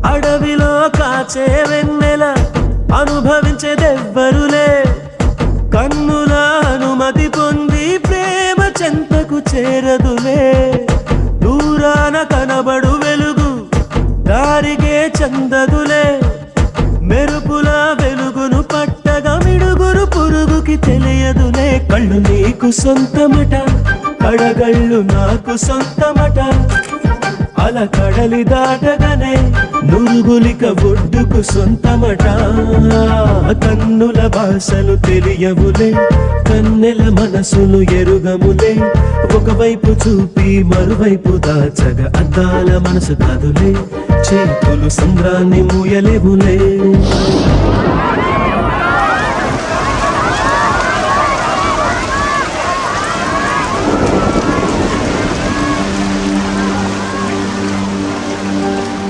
అడవిలో కాచే వెన్నెల అనుభవించేదెవ్వరులే కన్నుల అనుమతి పొంది ప్రేమ చెంతకు చేరదులే దూరాన కనబడు వెలుగు దారిగే చందదులే మెరుపుల వెలుగును పట్టగా మిడుగురు పురుగుకి తెలియదులే కళ్ళు నీకు సొంతమట కడగళ్ళు నాకు సొంతమట అల కడలి దాటగానే నురుగులిక ఒడ్డుకు సొంతమట కన్నుల భాషలు తెలియవులే కన్నెల మనసులు ఎరుగములే ఒకవైపు చూపి మరువైపు దాచగా అద్దాల మనసు కాదులే చేతులు సంద్రాన్ని మూయలేవులే